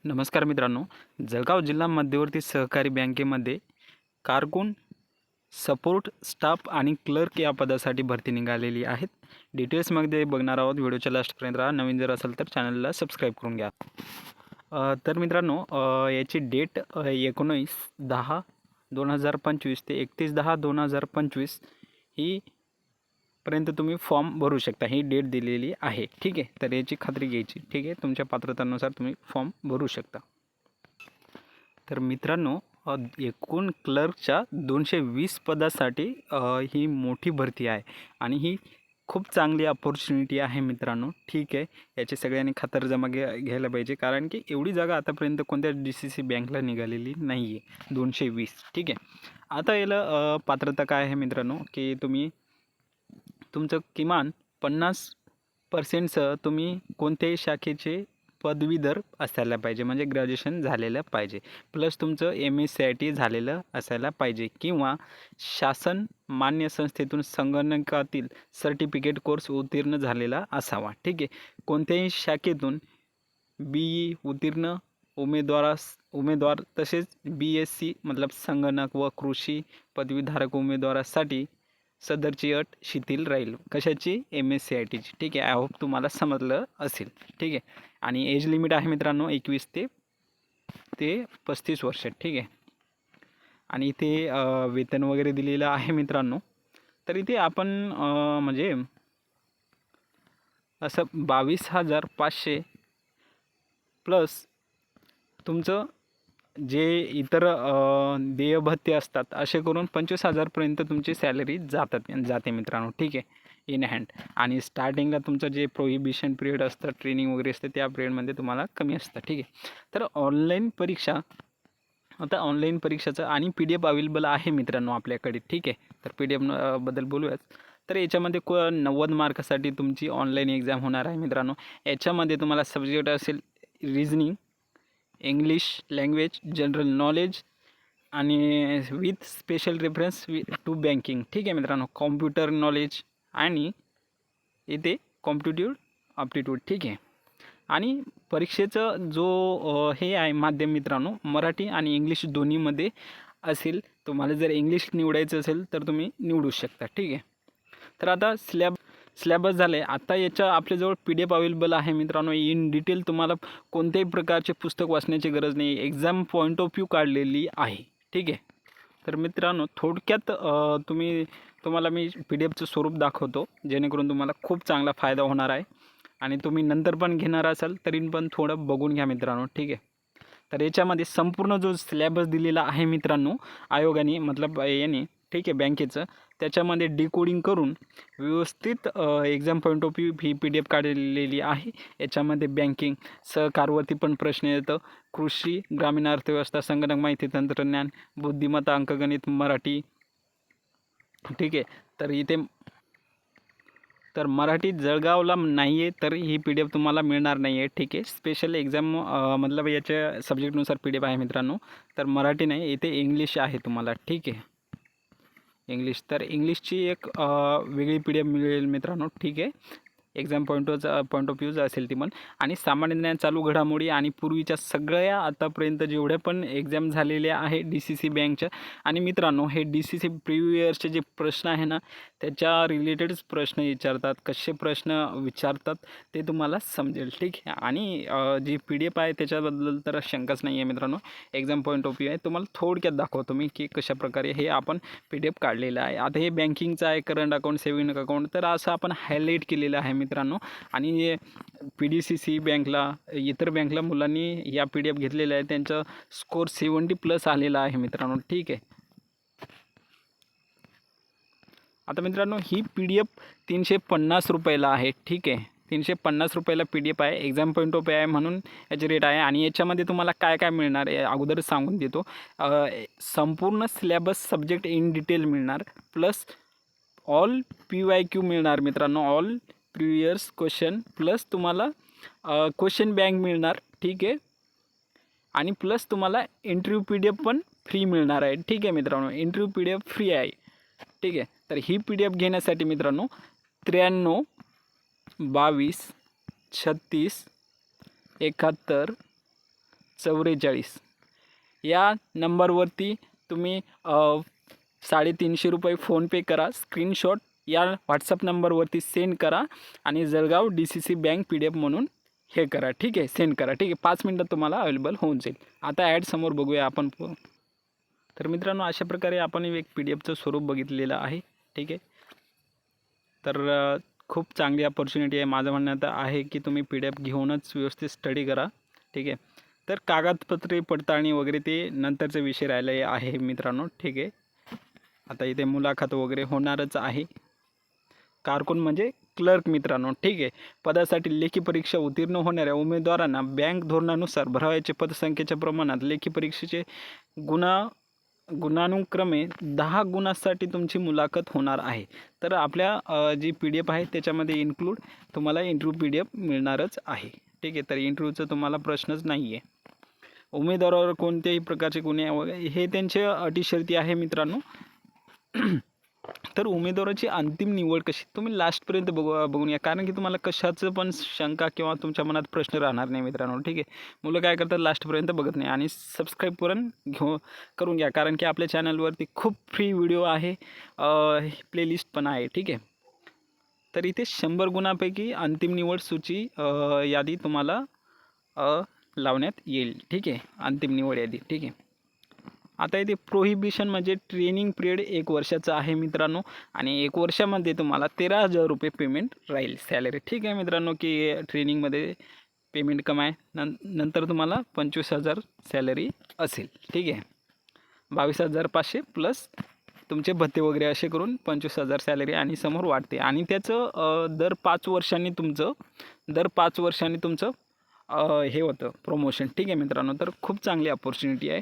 नमस्कार मित्रांनो, जळगाव जिल्हा मध्यवर्ती सहकारी बँकेमध्ये कारकून, सपोर्ट स्टाफ आणि क्लर्क या पदासाठी भरती निघालेली आहेत. डिटेल्समध्ये बघणार आहोत. व्हिडिओच्या लास्टपर्यंत राहा. नवीन जर असेल तर चॅनलला सबस्क्राईब करून घ्या. तर मित्रांनो, याची डेट 19/10/2025 ते 31/10/2025 ही पर्यंत तुम्ही फॉर्म भरू शकता. ही डेट दिलेली आहे. ठीक आहे, तर याची खात्री घ्यायची. ठीक आहे, तुमच्या पात्रतेनुसार तुम्ही फॉर्म भरू शकता. तर मित्रांनो, एकूण क्लर्कच्या 220 पदासाठी ही मोठी भरती आहे आणि ही खूप चांगली अपॉर्च्युनिटी आहे मित्रांनो. ठीक आहे, याची सगळ्यांनी खातरजमा घ्यायला पाहिजे, कारण की एवढी जागा आतापर्यंत कोणत्या DCC बँकला निघालेली नाही आहे. 220. ठीक आहे. आता याला पात्रता काय आहे मित्रांनो, की तुम्ही तुमचं किमान 50% तुम्ही कोणत्याही शाखेचे पदवीधर असायला पाहिजे, म्हणजे ग्रॅज्युएशन झालेलं पाहिजे, प्लस तुमचं MSCIT झालेलं असायला पाहिजे किंवा शासन मान्य संस्थेतून संगणकातील सर्टिफिकेट कोर्स उत्तीर्ण झालेला असावा. ठीक आहे. कोणत्याही शाखेतून BE उत्तीर्ण उमेदवार तसेच BSc मतलब संगणक व कृषी पदवीधारक उमेदवारासाठी सदरची अट शिथिल राहील. कशाची? MSCITची. ठीक आहे. आय होप तुम्हाला समजलं असेल. ठीक आहे. आणि एज लिमिट आहे मित्रांनो 21 ते 35 वर्ष. ठीक आहे. आणि इथे वेतन वगैरे दिलेलं आहे मित्रांनो. तर इथे आपण म्हणजे असं 22,500 प्लस तुमचं जे इतर देय भत्ते असतात असे करून 25,000पर्यंत तुमची सॅलरी जाते मित्रांनो. ठीक आहे, इन हँड. आणि स्टार्टिंगला तुमचं जे प्रोहिबिशन पिरियड असतं, ट्रेनिंग वगैरे असते, त्या पिरियडमध्ये तुम्हाला कमी असतं. ठीक आहे. तर ऑनलाईन परीक्षाचं आणि PDF अवेलेबल आहे मित्रांनो आपल्याकडे. ठीक आहे. तर PDF बद्दल बोलूयाच. तर याच्यामध्ये 90 मार्कासाठी तुमची ऑनलाईन एक्झाम होणार आहे मित्रांनो. याच्यामध्ये तुम्हाला सब्जेक्ट असेल reasoning, English language, general knowledge आणि with special reference to banking. ठीक आहे मित्रांनो. कॉम्प्युटर नॉलेज आणि इथे कॉम्पिटिटिव्ह aptitude. ठीक आहे. आणि परीक्षेचं जो हे आहे माध्यम मित्रांनो, मराठी आणि इंग्लिश दोन्हीमध्ये असेल. तुम्हाला जर इंग्लिश निवडायचं असेल तर तुम्ही निवडू शकता. ठीक आहे. तर आता सिलेबस झालं आहे. आता याच्या आपल्याजवळ PDF अवेलेबल आहे मित्रांनो. इन डिटेल तुम्हाला कोणत्याही प्रकारचे पुस्तक वाचण्याची गरज नाही. एक्झाम पॉईंट ऑफ व्ह्यू काढलेली आहे. ठीक आहे. तर मित्रांनो, थोडक्यात तुम्हाला मी PDFचं स्वरूप दाखवतो, जेणेकरून तुम्हाला खूप चांगला फायदा होणार आहे. आणि तुम्ही नंतर पण घेणार असाल तरी पण थोडं बघून घ्या मित्रांनो. ठीक आहे. तर याच्यामध्ये संपूर्ण जो सिलेबस दिलेला आहे मित्रांनो आयोगाने, मतलब याने, ठीक आहे, बँकेचं, त्याच्यामध्ये डिकोडिंग करून व्यवस्थित exam point of view he PDF काढलेली आहे. याच्यामध्ये बँकिंग, सहकारवरती पण प्रश्न येतं, कृषी, ग्रामीण अर्थव्यवस्था, संगणक माहिती तंत्रज्ञान, बुद्धिमत्ता, अंकगणित, मराठी. ठीक आहे. तर मराठी जळगावला नाही आहे, तर ही PDF तुम्हाला मिळणार नाही आहे. ठीक आहे. स्पेशल एक्झाम मतलब याच्या सब्जेक्टनुसार PDF आहे मित्रांनो. तर मराठी नाही, इथे इंग्लिश आहे तुम्हाला. ठीक आहे. इंग्लिश, तर इंग्लिशची एक वेगळी PDF मिळेल मित्रांनो. ठीक आहे. एक्झाम पॉईंट ऑफ व्ह्यूज असेल ती पण. आणि सामान्य ज्ञान, चालू घडामोडी आणि पूर्वीच्या सगळ्या आतापर्यंत जेवढ्या पण एक्झाम झालेल्या आहे DCC बँकच्या. आणि मित्रांनो, हे DCC प्रिव्हियस इयर्सचे जे प्रश्न आहे ना, त्याच्या रिलेटेडच प्रश्न विचारतात. कसे प्रश्न विचारतात ते तुम्हाला समजेल. ठीक आहे. आणि जी PDF आहे त्याच्याबद्दल तर शंकाच नाही आहे मित्रांनो. एक्झाम पॉईंट ऑफ व्ह्यू आहे. तुम्हाला थोडक्यात दाखवतो मी की कशाप्रकारे हे आपण PDF काढलेलं आहे. आता हे बँकिंगचं आहे, करंट अकाउंट, सेव्हिंग अकाउंट. तर असं आपण हायलाईट केलेलं आहे मित्रांनो. आणि PDCC बँकला, इतर बँकला मुलांनी या PDF घेतलेल्या आहे, त्यांचा स्कोर 70+ आलेला आहे मित्रांनो. ठीक आहे. आता मित्रांनो, ही PDF 350 रुपयाला आहे. ठीक आहे. 350 रुपयाला PDF आहे. एक्झाम पॉईंट ऑफ आहे म्हणून याची रेट आहे. आणि याच्यामध्ये तुम्हाला काय काय मिळणार आहे अगोदरच सांगून देतो. संपूर्ण सिलेबस सब्जेक्ट इन डिटेल मिळणार, प्लस ऑल PYQ मिळणार मित्रांनो, ऑल प्रिव्हियस क्वेश्चन, प्लस तुम्हाला क्वेश्चन बँक मिळणार. ठीक आहे. आणि प्लस तुम्हाला इंटरव्ह्यू PDF पण फ्री मिळणार आहे. ठीक आहे मित्रांनो. इंटरव्ह्यू PDF फ्री आहे. ठीक आहे. तर ही PDF घेण्यासाठी मित्रांनो 93 22 36 71 44 या नंबरवरती तुम्ही 350 रुपये फोनपे करा, स्क्रीनशॉट या व्हॉट्सअप नंबरवरती सेंड करा आणि जळगाव DCC बँक PDF म्हणून हे करा, ठीक आहे, सेंड करा, ठीक आहे. 5 मिनटात तुम्हाला अवेलेबल होऊन जाईल. आता ॲड समोर बघूया आपण. तर मित्रांनो, अशा प्रकारे आपण एक PDFचं स्वरूप बघितलेलं आहे, ठीक आहे. तर खूप चांगली अपॉर्च्युनिटी आहे. माझं म्हणणं आहे की तुम्ही PDF घेऊनच व्यवस्थित स्टडी करा, ठीक आहे. तर कागदपत्रे पडताळणी वगैरे ते नंतरचे विषय राहिले आहे मित्रांनो, ठीक आहे. आता इथे मुलाखत वगैरे होणारच आहे. कारकून म्हणजे क्लर्क मित्रांनो, ठीक आहे. पदासाठी लेखी परीक्षा उत्तीर्ण होणाऱ्या उमेदवारांना बँक धोरणानुसार भरावयाचे पदसंख्येच्या प्रमाणात लेखी परीक्षेचे गुणानुक्रमे 10 गुणासाठी तुमची मुलाखत होणार आहे. तर आपल्या जी PDF आहे त्याच्यामध्ये इन्क्लूड तुम्हाला इंटरव्ह्यू PDF मिळणारच आहे, ठीक आहे. तर इंटरव्ह्यूचा तुम्हाला प्रश्नच नाही आहे. उमेदवारावर कोणत्याही प्रकारचे गुन्हे वगैरे हे त्यांचे अटी शर्ती आहे मित्रांनो. तर उमेदवाराची अंतिम निवड कशी तुम्ही लास्टपर्यंत बघून या, कारण की तुम्हाला कशाचं पण शंका किंवा तुमच्या मनात प्रश्न राहणार नाही मित्रांनो, ठीक आहे. मुलं काय करतात, लास्टपर्यंत बघत नाही. आणि सबस्क्राईब करून घ्या, कारण की आपल्या चॅनलवरती खूप फ्री व्हिडिओ आहे, प्लेलिस्ट पण आहे, ठीक आहे. तर इथे 100 गुणांपैकी अंतिम निवड सूची यादी तुम्हाला लावण्यात येईल, ठीक आहे. अंतिम निवड यादी, ठीक आहे. आता इथे प्रोहिबिशन म्हणजे ट्रेनिंग पिरियड 1 वर्षाचा आहे मित्रांनो, आणि 1 वर्षामध्ये तुम्हाला 13,000 रुपये पेमेंट राहील सॅलरी, ठीक आहे मित्रांनो. की ट्रेनिंगमध्ये पेमेंट कम आहे, नंतर तुम्हाला 25,000 सॅलरी असेल, ठीक आहे. 22,500 प्लस तुमचे भत्ते वगैरे असे करून 25,000 सॅलरी आणि समोर वाढते. आणि त्याचं दर 5 वर्षांनी तुमचं हे होतं प्रमोशन, ठीक आहे मित्रांनो. तर खूप चांगली अपॉर्च्युनिटी आहे.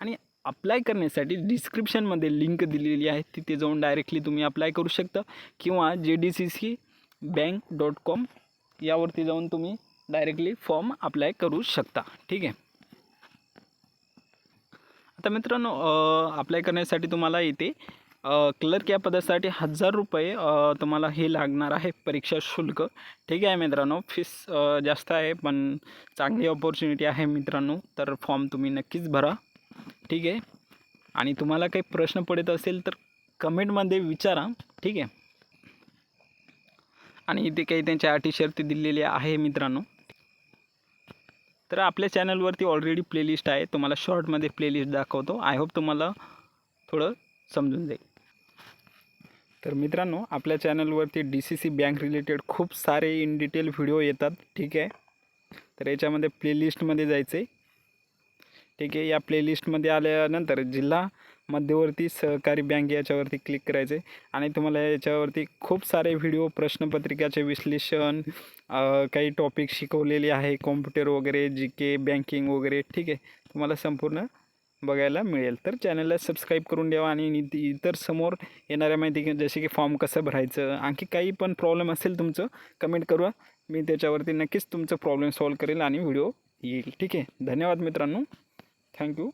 आणि अप्लाय करण्यासाठी डिस्क्रिप्शनमध्ये लिंक दिलेली आहे, तिथे जाऊन डायरेक्टली तुम्ही अप्लाय करू शकता, किंवा JDCCbank.com यावरती जाऊन तुम्ही डायरेक्टली फॉर्म अप्लाय करू शकता, ठीक आहे. आता मित्रांनो, अप्लाय करण्यासाठी तुम्हाला इथे क्लर्क या पदासाठी 1,000 रुपये तुम्हाला हे लागणार आहे परीक्षा शुल्क, ठीक आहे मित्रांनो. फीस जास्त आहे, पण चांगली अपॉर्च्युनिटी आहे मित्रांनो. तर फॉर्म तुम्ही नक्कीच भरा, ठीक आहे. आणि तुम्हाला काही प्रश्न पडत असेल तर कमेंटमध्ये विचारा, ठीक आहे. आणि इथे काही त्यांच्या अटी शर्ती दिलेल्या आहे मित्रांनो. तर आपल्या चॅनलवरती ऑलरेडी प्लेलिस्ट आहे, तुम्हाला शॉर्टमध्ये प्लेलिस्ट दाखवतो. आय होप तुम्हाला थोडं समजून जाईल. तर मित्रांनो, आपल्या चॅनलवरती DCC बँक रिलेटेड खूप सारे इन डिटेल व्हिडिओ येतात, ठीक आहे. तर याच्यामध्ये प्लेलिस्टमध्ये जायचं आहे, ठीक आहे. या प्लेलिस्टमध्ये आल्यानंतर जिल्हा मध्यवर्ती सहकारी बँक याच्यावरती क्लिक करायचे, आणि तुम्हाला याच्यावरती खूप सारे व्हिडिओ, प्रश्नपत्रिकाचे विश्लेषण, काही टॉपिक शिकवलेले आहे, कॉम्प्युटर वगैरे, GK, बँकिंग वगैरे, ठीक आहे, तुम्हाला संपूर्ण बघायला मिळेल. तर चॅनलला सबस्क्राईब करून द्यावा. आणि इतर समोर येणाऱ्या माहिती, जसे की फॉर्म कसं भरायचं, आणखी काही पण प्रॉब्लेम असेल तुमचं, कमेंट करा, मी त्याच्यावरती नक्कीच तुमचं प्रॉब्लेम सॉल्व करेल आणि व्हिडिओ येईल, ठीक आहे. धन्यवाद मित्रांनो, थँक्यू.